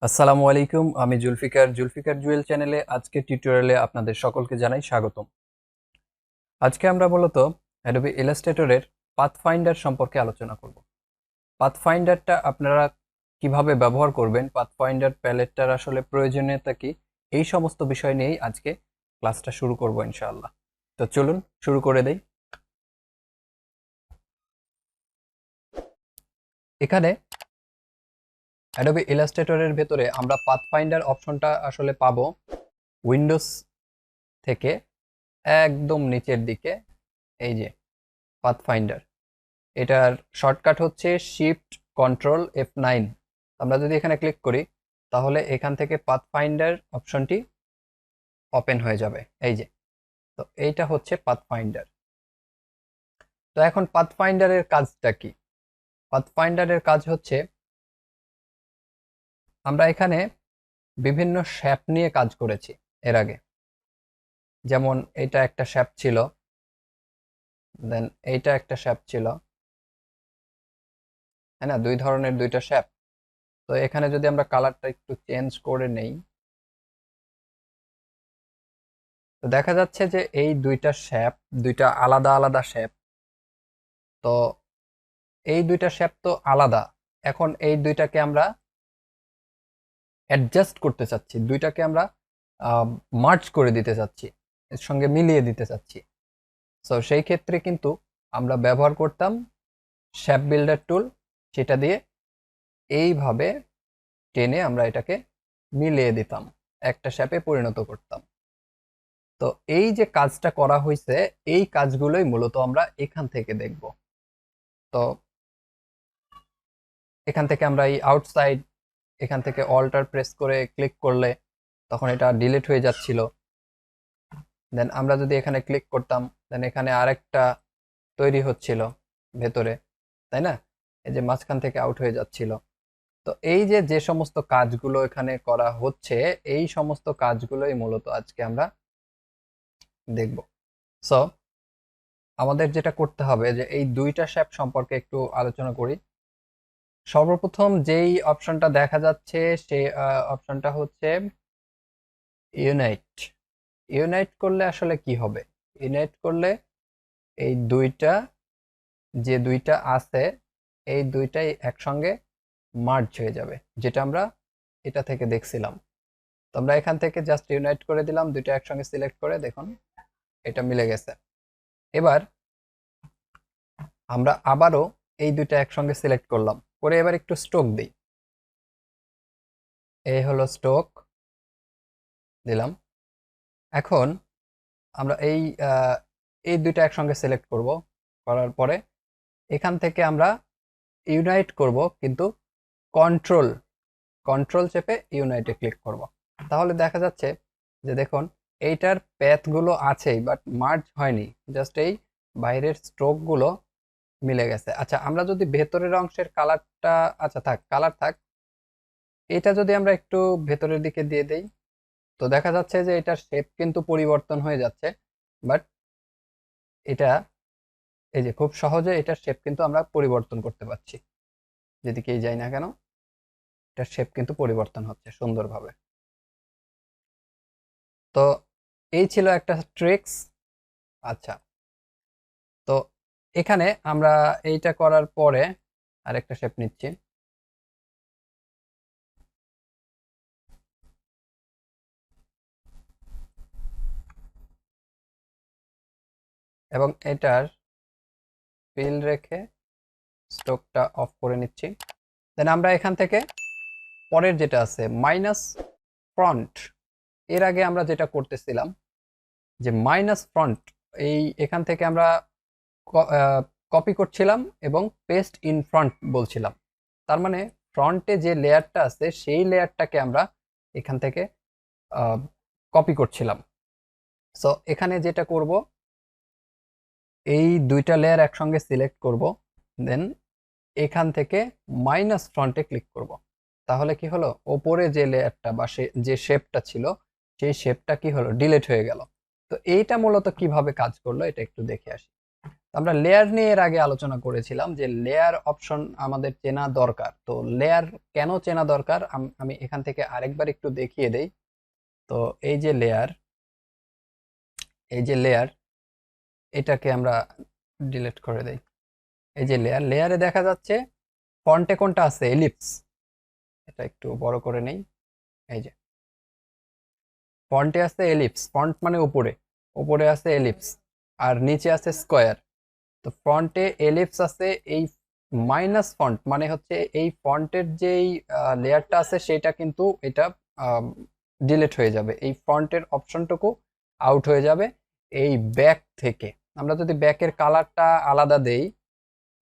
আসসালামু আলাইকুম, আমি জুলফিকার জুয়েল চ্যানেলে আজকে টিউটোরিয়ালে আপনাদের সকলকে জানাই স্বাগতম। আজকে আমরা মূলত অ্যাডোবি ইলাস্ট্রেটরের পাথফাইন্ডার সম্পর্কে আলোচনা করব। পাথফাইন্ডারটা আপনারা কিভাবে ব্যবহার করবেন, পাথফাইন্ডার প্যালেটটার আসলে প্রয়োজনীয়তা কি, এই সমস্ত বিষয় নিয়েই আজকে ক্লাসটা শুরু করব ইনশাআল্লাহ। তো চলুন শুরু করে দেই। এখানে অ্যাডোবি ইলাস্ট্রেটরের ভেতরে আমরা পাথফাইন্ডার অপশনটা আসলে পাবো উইন্ডোজ থেকে একদম নিচের দিকে। এই যে পাথফাইন্ডার, এটার শর্টকাট হচ্ছে শিফট কন্ট্রোল F9। আমরা যদি এখানে ক্লিক করি তাহলে এখান থেকে পাথফাইন্ডার অপশনটি ওপেন হয়ে যাবে। এই যে, তো এইটা হচ্ছে পাথফাইন্ডার। তো এখন পাথফাইন্ডারের কাজটা কি? পাথফাইন্ডারের কাজ হচ্ছে, আমরা এখানে বিভিন্ন শ্যাপ নিয়ে কাজ করেছি এর আগে। যেমন এটা একটা শ্যাপ ছিল, দেন এইটা একটা শ্যাপ ছিল, হ্যাঁ না, দুই ধরনের দুইটা শ্যাপ। তো এখানে যদি আমরা কালারটা একটু চেঞ্জ করে নেই, তো দেখা যাচ্ছে যে এই দুইটা শ্যাপ, দুইটা আলাদা আলাদা শ্যাপ। তো এই দুইটা শ্যাপ তো আলাদা, এখন এই দুইটাকে আমরা অ্যাডজাস্ট করতে চাচ্ছি, দুইটাকে আমরা মার্জ করে দিতে চাচ্ছি, এর সঙ্গে মিলিয়ে দিতে চাচ্ছি। সো সেই ক্ষেত্রে কিন্তু আমরা ব্যবহার করতাম শ্যাপ বিল্ডার টুল, সেটা দিয়ে এইভাবে টেনে আমরা এটাকে মিলিয়ে দিতাম, একটা শ্যাপে পরিণত করতাম। তো এই যে কাজটা করা হয়েছে, এই কাজগুলোই মূলত আমরা এখান থেকে দেখব। তো এখান থেকে আমরা এই আউটসাইড, এখান থেকে অল্টার প্রেস করে ক্লিক করলে তখন এটা ডিলিট হয়ে যাচ্ছিল। দেন আমরা যদি এখানে ক্লিক করতাম, দেন এখানে আরেকটা তৈরি হচ্ছিল ভেতরে, তাই না? এই যে মাঝখান থেকে আউট হয়ে যাচ্ছিল। তো এই যে যে সমস্ত কাজগুলো এখানে করা হচ্ছে, এই সমস্ত কাজগুলোই মূলত আজকে আমরা দেখব। সো আমাদের যেটা করতে হবে, যে এই দুইটা শ্যাপ সম্পর্কে একটু আলোচনা করি। সর্বপ্রথম যেই অপশনটা দেখা যাচ্ছে, সেই অপশনটা হচ্ছে ইউনাইট। ইউনাইট করলে আসলে কি হবে? ইউনাইট করলে এই দুইটা, যে দুইটা আছে, এই দুইটাই একসঙ্গে মার্জ হয়ে যাবে, যেটা আমরা এটা থেকে দেখছিলাম। তো আমরা এখান থেকে জাস্ট ইউনাইট করে দিলাম, দুইটা একসঙ্গে সিলেক্ট করে, দেখুন এটা মিলে গেছে। এবার আমরা আবারও এই দুইটা একসঙ্গে সিলেক্ট করলাম, করে এবার একটু স্ট্রোক দিই। এই হলো স্ট্রোক দিলাম। এখন আমরা এই দুইটা একসঙ্গে সিলেক্ট করব, করার পরে এখান থেকে আমরা ইউনাইট করব, কিন্তু কন্ট্রোল কন্ট্রোল চেপে ইউনাইটে ক্লিক করব। তাহলে দেখা যাচ্ছে যে দেখুন এইটার প্যাথগুলো আছেই, বাট মার্জ হয়নি, জাস্ট এই বাইরের স্ট্রোকগুলো মিলে গেছে। আচ্ছা, আমরা যদি ভেতরের অংশের কালারটা, আচ্ছা থাক, কালার থাক, এটা যদি আমরা একটু ভেতরের দিকে দিয়ে দেই, তো দেখা যাচ্ছে যে এটার শেপ কিন্তু পরিবর্তন হয়ে যাচ্ছে। বাট এটা, এই যে খুব সহজে এটার শেপ কিন্তু আমরা পরিবর্তন করতে পারছি, যেদিকেই যাই না কেন এটার শেপ কিন্তু পরিবর্তন হচ্ছে সুন্দরভাবে। তো এই ছিল একটা ট্রিক্স। আচ্ছা, তো এখানে আমরা এইটা করার পরে আরেকটা শেপ নিচ্ছি। এবং এটার ফিল রেখে স্ট্রোকটা অফ করে নিচ্ছি। দেন আমরা এখান থেকে পরের যেটা আছে মাইনাস ফ্রন্ট, এর আগে আমরা যেটা করতেছিলাম যে মাইনাস ফ্রন্ট, এই এখান থেকে আমরা কপি করছিলাম এবং পেস্ট ইন ফ্রন্ট বলছিলাম। তার মানে ফ্রন্টে যে লেয়ারটা আছে সেই লেয়ারটাকে আমরা এখান থেকে কপি করছিলাম। সো এখানে যেটা করব, এই দুইটা লেয়ার একসঙ্গে সিলেক্ট করব, দেন এখান থেকে মাইনাস ফ্রন্টে ক্লিক করব। তাহলে কি হলো, ওপরে যে লেয়ারটা বা যে শেপটা ছিল, সেই শেপটা কি হলো, ডিলিট হয়ে গেল। তো এইটা মূলত কিভাবে কাজ করলো এটা একটু দেখে আসি। আমরা লেয়ার নিয়ে এর আগে আলোচনা করেছিলাম যে লেয়ার অপশন আমাদের চেনা দরকার। তো লেয়ার কেন চেনা দরকার আমি এখান থেকে আরেকবার একটু দেখিয়ে দেই। তো এই যে লেয়ার, এই যে লেয়ার, এটাকে আমরা ডিলিট করে দেই। এই যে লেয়ার, লেয়ারে দেখা যাচ্ছে ফন্টে কোনটা আছে, এলিপস। এটা একটু বড় করে নেই। এই যে ফন্টে আছে এলিপস, ফন্ট মানে উপরে, উপরে আছে এলিপস আর নিচে আছে স্কোয়ার। তো ফন্টে এলিপস আছে, এই মাইনাস ফন্ট মানে হচ্ছে এই ফন্টের যেই লেয়ারটা আছে সেটা কিন্তু এটা ডিলিট হয়ে যাবে, এই ফন্টের অপশনটুকু আউট হয়ে যাবে এই ব্যাক থেকে। আমরা যদি ব্যাকের কালারটা আলাদা দেই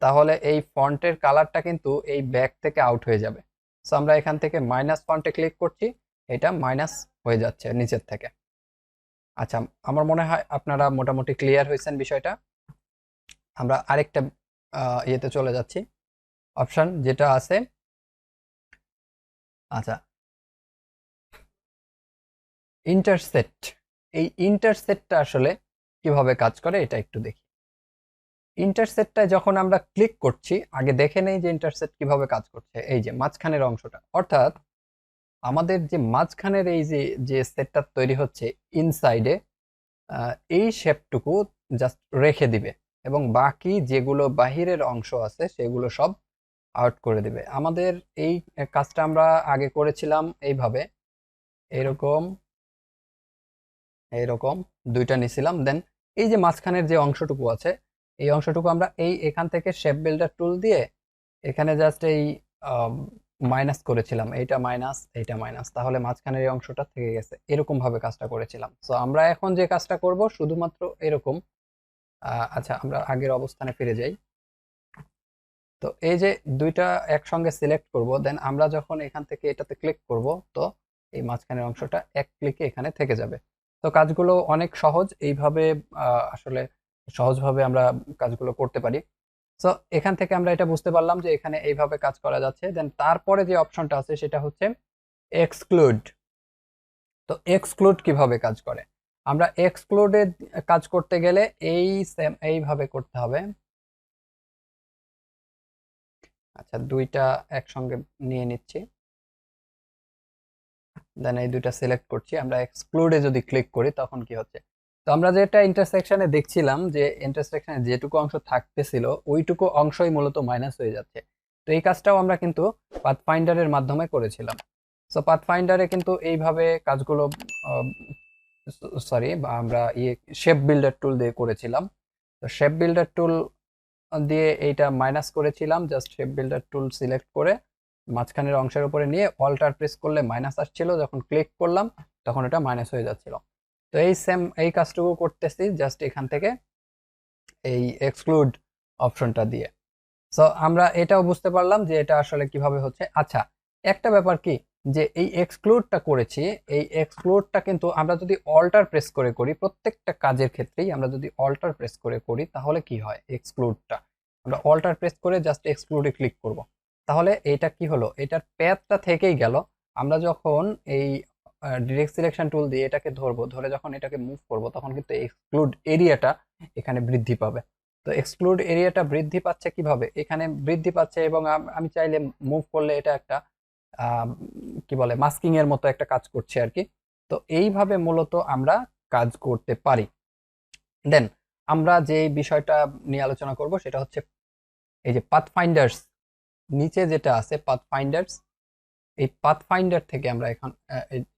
তাহলে এই ফন্টের কালারটা কিন্তু এই ব্যাক থেকে আউট হয়ে যাবে। সো আমরা এখান থেকে মাইনাস ফন্টে ক্লিক করছি, এটা মাইনাস হয়ে যাচ্ছে নিচের থেকে। আচ্ছা, আমার মনে হয় আপনারা মোটামুটি ক্লিয়ার হয়েছেন বিষয়টা। আমরা আরেকটা ইয়েতে চলে যাচ্ছি, অপশন যেটা আছে। আচ্ছা, ইন্টারসেক্ট। এই ইন্টারসেক্টটা আসলে কিভাবে কাজ করে এটা একটু দেখি। ইন্টারসেক্টটায় যখন আমরা ক্লিক করছি, আগে দেখে নেই যে ইন্টারসেক্ট কিভাবে কাজ করছে। এই যে মাঝখানের অংশটা, অর্থাৎ আমাদের যে মাঝখানের এই যে যে সেটটা তৈরি হচ্ছে ইনসাইডে, এই শেপটুকু জাস্ট রেখে দিবে এবং বাকি যেগুলো বাহিরের অংশ আছে সেগুলো সব আউট করে দিবে। আমাদের এই কাজটা আমরা আগে করেছিলাম এইভাবে, এরকম এইরকম দুইটা নিছিলাম। দেন এই যে মাঝখানের যে অংশটুকু আছে, এই অংশটুকু আমরা এখান থেকে শেপ বিল্ডার টুল দিয়ে এখানে জাস্ট এই মাইনাস করেছিলাম, এইটা মাইনাস, এইটা মাইনাস, তাহলে মাঝখানের এই অংশটা থেকে গেছে। এরকম ভাবে কাজটা করেছিলাম। সো আমরা এখন যে কাজটা করব শুধুমাত্র এরকম। আচ্ছা, আমরা আগের অবস্থানে ফিরে যাই। তো এই যে দুইটা একসঙ্গে সিলেক্ট করব, দেন আমরা যখন এখান থেকে এটাতে ক্লিক করব, তো এই মাঝখানের অংশটা এক ক্লিকে এখানে থেকে যাবে। তো কাজগুলো অনেক সহজ, এইভাবে আসলে সহজভাবে আমরা কাজগুলো করতে পারি। সো এখান থেকে আমরা এটা বুঝতে পারলাম যে এখানে এইভাবে কাজ করা যাচ্ছে। দেন তারপরে যে অপশনটা আছে সেটা হচ্ছে এক্সক্লুড। তো এক্সক্লুড কিভাবে কাজ করে? আমরা এক্সক্লুডে কাজ করতে গেলে এই সেম এইভাবে করতে হবে। আচ্ছা, দুইটা একসঙ্গে নিয়ে নিচ্ছি, দেন এই দুইটা সিলেক্ট করছি। আমরা এক্সক্লুডে যদি ক্লিক করি তখন কি হচ্ছে? তো আমরা যেটা ইন্টারসেকশনে দেখছিলাম যে ইন্টারসেকশনে যেটুকু অংশ থাকতেছিল ওইটুকু অংশই মূলত মাইনাস হয়ে যাচ্ছে। তো এই কাজটাও আমরা কিন্তু পাথফাইন্ডারের মাধ্যমে করেছিলাম। সো পাথফাইন্ডারে কিন্তু এইভাবে কাজগুলো, সরি, আমরা শেপ বিল্ডার টুল দিয়ে করেছিলাম। তো শেপ বিল্ডার টুল দিয়ে এইটা মাইনাস করেছিলাম, just shape builder tool select করে মাঝখানের অংশের উপরে নিয়ে অল্টার প্রেস করলে মাইনাস আসছিল, যখন ক্লিক করলাম তখন এটা মাইনাস হয়ে যাচ্ছিল। তো এই সেম এই কাজটুকু করতেছি জাস্ট এখান থেকে এই এক্সক্লুড অপশনটা দিয়ে। সো আমরা এটাও বুঝতে পারলাম যে এটা আসলে কিভাবে হচ্ছে। আচ্ছা, একটা ব্যাপার কি, যে এই এক্সক্লুডটা করেছি, এই এক্সক্লুডটা কিন্তু আমরা যদি অল্টার প্রেস করে করি, প্রত্যেকটা কাজের ক্ষেত্রেই আমরা যদি অল্টার প্রেস করে করি তাহলে কি হয়, এক্সক্লুডটা আমরা অল্টার প্রেস করে জাস্ট এক্সক্লুডে ক্লিক করব, তাহলে এটা কি হলো, এটার প্যাথটা থেকেই গেল। আমরা যখন এই ডিরেক্ট সিলেকশন টুল দিয়ে এটাকে ধরবো, ধরে যখন এটাকে মুভ করব তখন কিন্তু এক্সক্লুড এরিয়াটা এখানে বৃদ্ধি পাবে। তো এক্সক্লুড এরিয়াটা বৃদ্ধি পাচ্ছে কিভাবে, এখানে বৃদ্ধি পাচ্ছে এবং আমি চাইলে মুভ করলে এটা একটা কি বলে মাস্কিং এর মতো একটা কাজ করছে আর কি। তো এইভাবে মূলত আমরা কাজ করতে পারি। দেন আমরা যে বিষয়টা নিয়ে আলোচনা করব সেটা হচ্ছে এই যে পাথফাইন্ডার্স, নিচে যেটা আছে পাথফাইন্ডার্স, এই পাথফাইন্ডার থেকে আমরা এখন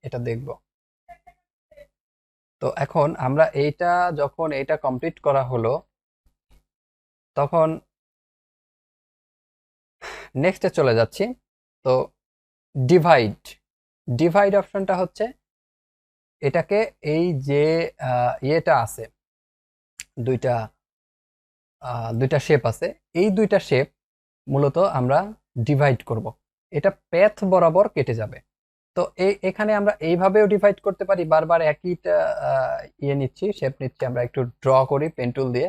এটা দেখব। তো এখন আমরা এইটা যখন এটা কমপ্লিট করা হলো তখন নেক্সটে চলে যাচ্ছি। তো ডিভাইড, ডিভাইড অপশনটা হচ্ছে এটাকে এই যে ইয়েটা আছে, দুইটা দুইটা শেপ আছে, এই দুইটা শেপ মূলত আমরা ডিভাইড করব, এটা প্যাথ বরাবর কেটে যাবে। তো এখানে আমরা এইভাবেও ডিভাইড করতে পারি, বারবার একইটা ইয়ে নিচ্ছি, শেপ নিচ্ছি, আমরা একটু ড্র করি পেন টুল দিয়ে।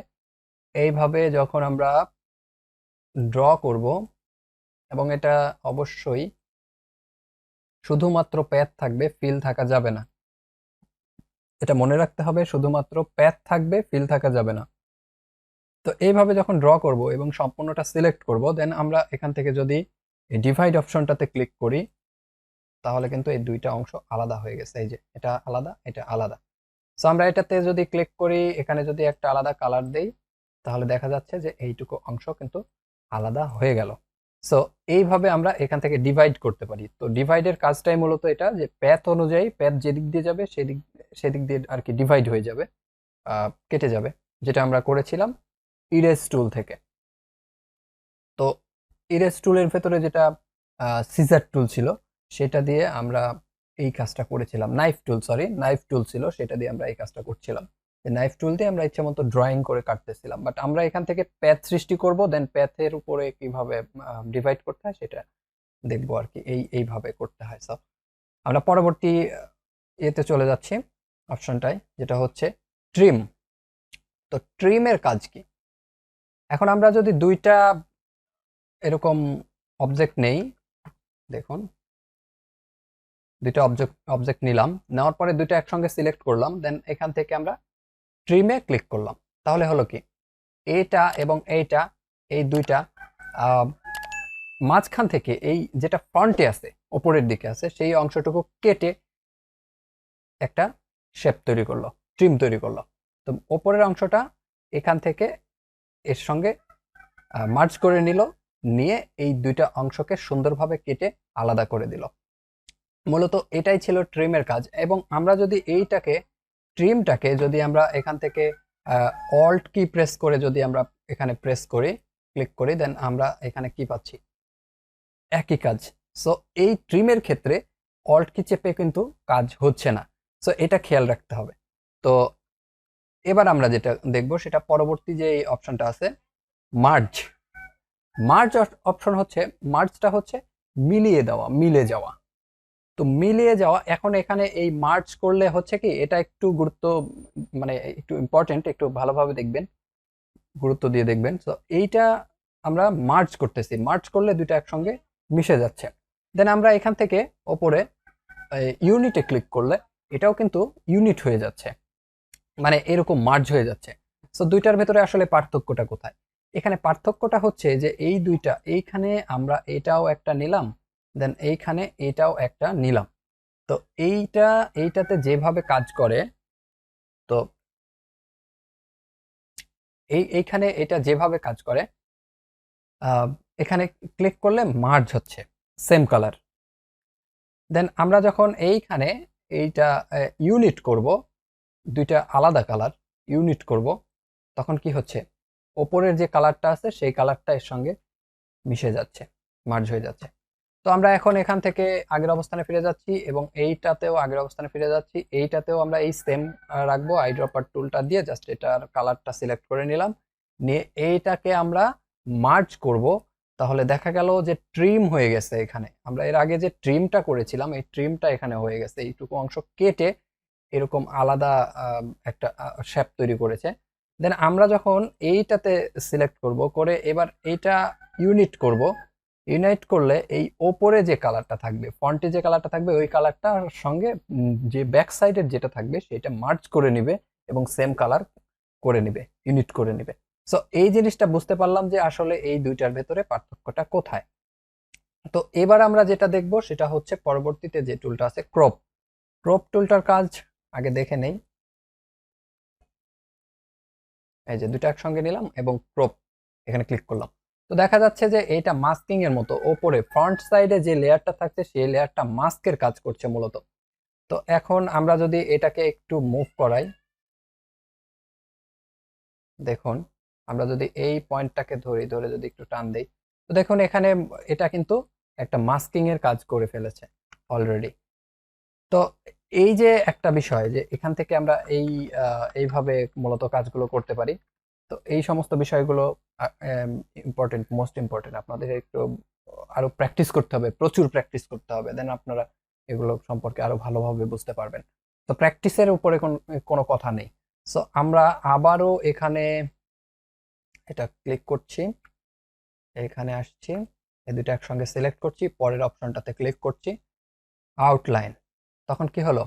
এইভাবে যখন আমরা ড্র করব, এবং এটা অবশ্যই শুধুমাত্র প্যাথ থাকবে, ফিল থাকা যাবে না, এটা মনে রাখতে হবে, শুধুমাত্র প্যাথ থাকবে, ফিল থাকা যাবে না। তো এইভাবে যখন ড্র করব এবং সম্পূর্ণটা সিলেক্ট করব, দেন আমরা এখান থেকে যদি এই ডিভাইড অপশনটাতে ক্লিক করি, তাহলে কিন্তু এই দুইটা অংশ আলাদা হয়ে গেছে। এই যে এটা আলাদা, এটা আলাদা। সো আমরা এটাতে যদি ক্লিক করি, এখানে যদি একটা আলাদা কালার দেই, তাহলে দেখা যাচ্ছে যে এইটুকু অংশ কিন্তু আলাদা হয়ে গেল। সো এইভাবে আমরা এখান থেকে ডিভাইড করতে পারি। তো ডিভাইডের কাজটাই মূলত এটা, যে প্যাথ অনুযায়ী প্যাথ যেদিক দিয়ে যাবে সেদিক দিয়ে আর কি ডিভাইড হয়ে যাবে, কেটে যাবে, যেটা আমরা করেছিলাম ইরেজ টুল থেকে। তো ইরেজ টুলের ভেতরে যেটা সিজার টুল ছিল, সেটা দিয়ে আমরা এই কাজটা করেছিলাম। নাইফ টুল ছিল, সেটা দিয়ে আমরা এই কাজটা করছিলাম। নাইফ টুল দিয়ে আমরা ইচ্ছা মতো ড্রয়িং করে কাটতেছিলাম, বাট আমরা এখান থেকে প্যাথ সৃষ্টি করব, দেন প্যাথের উপরে কিভাবে ডিভাইড করতে হয় সেটা দেখবো আর কি। এইভাবে করতে হয়। সব আমরা পরবর্তী এতে চলে যাচ্ছি, অপশনটায়, যেটা হচ্ছে ট্রিম। তো ট্রিমের কাজ কি? এখন আমরা যদি দুইটা এরকম অবজেক্ট নেই, দেখুন দুইটা অবজেক্ট নিলাম, নেওয়ার পরে দুইটা একসঙ্গে সিলেক্ট করলাম, দেন এখান থেকে আমরা ট্রিমে ক্লিক করলাম। তাহলে হলো কি, এইটা এবং এইটা, এই দুইটা মাঝখান থেকে এই যেটা ফ্রন্টে আছে, ওপরের দিকে আছে, সেই অংশটুকু কেটে একটা শেপ তৈরি করলো, ট্রিম তৈরি করলো। তো ওপরের অংশটা এখান থেকে এর সঙ্গে মার্জ করে নিল, নিয়ে এই দুইটা অংশকে সুন্দরভাবে কেটে আলাদা করে দিল। মূলত এটাই ছিল ট্রিমের কাজ। এবং আমরা যদি ট্রিমটাকে যদি আমরা এখান থেকে অল্ট কি প্রেস করে যদি আমরা এখানে প্রেস করি, ক্লিক করি, দেন আমরা এখানে কি পাচ্ছি, একই কাজ। সো এই ট্রিমের ক্ষেত্রে অল্ট কি চেপে কিন্তু কাজ হচ্ছে না। সো এটা খেয়াল রাখতে হবে। তো এবার আমরা যেটা দেখব, সেটা পরবর্তী যে অপশনটা আছে, মার্জ। মার্জটা হচ্ছে মিলিয়ে দেওয়া, মিলে যাওয়া। তো মিলিয়ে যাওয়া, এখন এখানে এই মার্জ করলে হচ্ছে কি, এটা একটু মানে একটু ইম্পর্টেন্ট, একটু ভালোভাবে দেখবেন, গুরুত্ব দিয়ে দেখবেন। তো এইটা আমরা মার্জ করতেছি, মার্জ করলে দুইটা একসঙ্গে মিশে যাচ্ছে। দেন আমরা এখান থেকে ওপরে ইউনিটে ক্লিক করলে এটাও কিন্তু ইউনিট হয়ে যাচ্ছে, মানে এরকম মার্জ হয়ে যাচ্ছে। সো দুইটার ভেতরে আসলে পার্থক্যটা কোথায়? এখানে পার্থক্যটা হচ্ছে যে এই দুইটা, এইখানে আমরা এটাও একটা নিলাম, দেন এইখানে এটাও একটা নিলাম। তো এইটাতে যেভাবে কাজ করে, তো এইখানে এটা যেভাবে কাজ করে, এখানে ক্লিক করলে মার্জ হচ্ছে সেম কালার। দেন আমরা যখন এইখানে এইটা ইউনিট করব, দুইটা আলাদা কালার ইউনিট করব, তখন কি হচ্ছে, ওপরের যে কালারটা আছে সেই কালারটা এর সঙ্গে মিশে যাচ্ছে, মার্জ হয়ে যাচ্ছে। তো আমরা এখন এখান থেকে আগের অবস্থানে ফিরে যাচ্ছি, এবং এইটাতেও আগের অবস্থানে ফিরে যাচ্ছি, এইটাতেও আমরা এই সেম রাখবো। আইড্রপার টুলটা দিয়ে জাস্ট এটার কালারটা সিলেক্ট করে নিলাম, নিয়ে এইটাকে আমরা মার্জ করব। তাহলে দেখা গেল যে ট্রিম হয়ে গেছে। এখানে আমরা এর আগে যে ট্রিমটা করেছিলাম, এই ট্রিমটা এখানে হয়ে গেছে, এইটুকু অংশ কেটে এরকম আলাদা একটা শেপ তৈরি করেছে। দেন আমরা যখন এইটাতে সিলেক্ট করব, করে এবার এইটা ইউনিট করব, ইউনাইট করলে এই ওপরে যে কালারটা থাকবে, ফন্টে যে কালারটা থাকবে, ওই কালারটার সঙ্গে যে ব্যাক সাইডের যেটা থাকবে সেটা মার্জ করে নিবে এবং সেম কালার করে নিবে, ইউনিট করে নিবে। সো এই জিনিসটা বুঝতে পারলাম যে আসলে এই দুইটার ভেতরে পার্থক্যটা কোথায়। তো এবার আমরা যেটা দেখব সেটা হচ্ছে পরবর্তীতে যে টুলটা আছে, ক্রপ টুলটার কাজ আগে দেখে নেই। এই যে দুটো একসঙ্গে নিলাম এবং ক্রপ এখানে ক্লিক করলাম। তো দেখা যাচ্ছে যে এইটা মাস্কিং এর মতো, ওপরে ফ্রন্ট সাইডে যে লেয়ারটা থাকছে সেই লেয়ারটা মাস্কের কাজ করছে মূলত। তো এখন আমরা যদি এটাকে একটু মুভ করাই, দেখুন আমরা যদি এই পয়েন্টটাকে ধরে যদি একটু টান দেই, তো দেখুন এখানে এটা কিন্তু একটা মাস্কিং এর কাজ করে ফেলেছে অলরেডি। তো এই যে একটা বিষয়, যে এখান থেকে আমরা এইভাবে মূলত কাজগুলো করতে পারি। তো এই সমস্ত বিষয়গুলো মোস্ট ইম্পর্টেন্ট, আপনাদের একটু আরো প্র্যাকটিস করতে হবে, প্রচুর প্র্যাকটিস করতে হবে, দেন আপনারা এগুলো সম্পর্কে আরো ভালোভাবে বুঝতে পারবেন। তো প্র্যাকটিসের উপরে কোনো কথা নেই। সো আমরা আবারও এখানে এটা ক্লিক করছি, এখানে আসছি, এই দুটো একসঙ্গে সিলেক্ট করছি, পরের অপশনটাতে ক্লিক করছি, আউটলাইন। তখন কি হলো,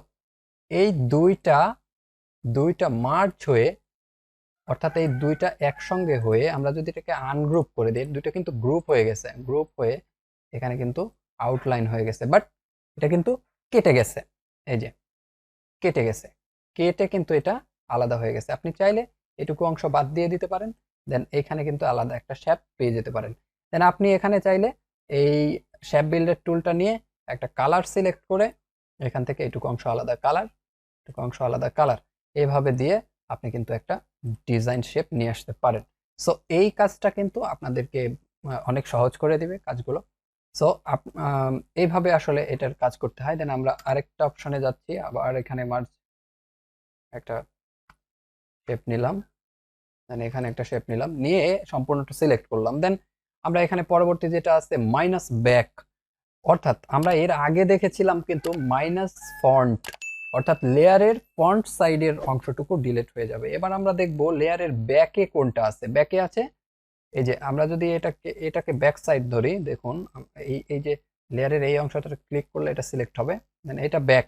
এই দুইটা মার্জ হয়ে অর্থাৎ এই দুইটা একসঙ্গে হয়ে আমরা যদি এটাকে আনগ্রুপ করে দিই, দুইটা কিন্তু গ্রুপ হয়ে গেছে, গ্রুপ হয়ে এখানে কিন্তু আউটলাইন হয়ে গেছে, বাট এটা কিন্তু কেটে গেছে। এই যে কেটে গেছে, কেটে কিন্তু এটা আলাদা হয়ে গেছে। আপনি চাইলে এটুকু অংশ বাদ দিয়ে দিতে পারেন, দেন এখানে কিন্তু আলাদা একটা শেপ পেয়ে যেতে পারেন। দেন আপনি এখানে চাইলে এই শেপ বিল্ডার টুলটা নিয়ে একটা কালার সিলেক্ট করে এখান থেকে এটুকু অংশ আলাদা কালার, এটুকু অংশ আলাদা কালার, এইভাবে দিয়ে আপনি কিন্তু একটা ডিজাইন শেপ নিয়ে আসতে পারেন। সো এই কাজটা কিন্তু আপনাদেরকে অনেক সহজ করে দিবে কাজগুলো। সো এইভাবে আসলে এটার কাজ করতে হয়। দেন আমরা আরেকটা অপশনে যাচ্ছি, আবার এখানে মার্জ একটা শেপ নিলাম, দেন এখানে একটা শেপ নিলাম, নিয়ে সম্পূর্ণটা সিলেক্ট করলাম। দেন আমরা এখানে পরবর্তী যেটা আছে মাইনাস ব্যাক, অর্থাৎ আমরা এর আগে দেখেছিলাম কিন্তু মাইনাস ফন্ট, অর্থাৎ লেয়ারের ফন্ট সাইডের অংশটুকু ডিলিট হয়ে যাবে। এবার আমরা দেখব লেয়ারের ব্যাকে কোনটা আছে। ব্যাকে আছে এই যে, আমরা যদি এটাকে ব্যাক সাইড ধরি, দেখুন এই যে লেয়ারের এই অংশটা ক্লিক করলে এটা সিলেক্ট হবে, দেন এটা ব্যাক,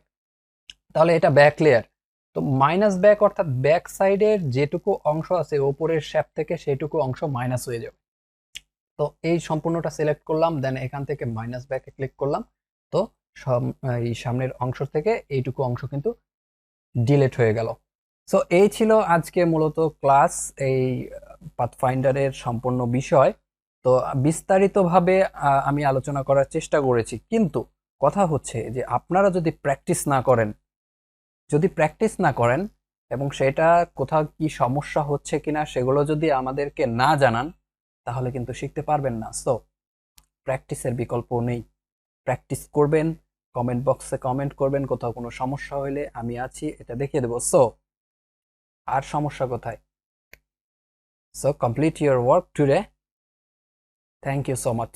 তাহলে এটা ব্যাক লেয়ার। তো মাইনাস ব্যাক অর্থাৎ ব্যাক সাইডের যেটুকু অংশ আছে ওপরের শেপ থেকে সেটুকু অংশ মাইনাস হয়ে যাবে। তো এই সম্পূর্ণটা সিলেক্ট করলাম, দেন এখান থেকে মাইনাস ব্যাকে ক্লিক করলাম, তো এই সামনের অংশ থেকে এইটুকু অংশ কিন্তু ডিলিট হয়ে গেল। সো এই ছিল আজকে মূলত ক্লাস, এই পাথফাইন্ডারের সম্পূর্ণ বিষয়। তো বিস্তারিতভাবে আমি আলোচনা করার চেষ্টা করেছি, কিন্তু কথা হচ্ছে যে আপনারা যদি প্র্যাকটিস না করেন এবং সেটা কোথাও কি সমস্যা হচ্ছে কিনা সেগুলো যদি আমাদেরকে না জানান, তাহলে কিন্তু শিখতে পারবেন না। সো প্র্যাকটিসের বিকল্প নেই, প্র্যাকটিস করবেন, কমেন্ট বক্সে কমেন্ট করবেন, কোথাও কোনো সমস্যা হলে আমি আছি, এটা দেখিয়ে দেবো। সো আর সমস্যা কোথায়? So complete your work today. Thank you so much.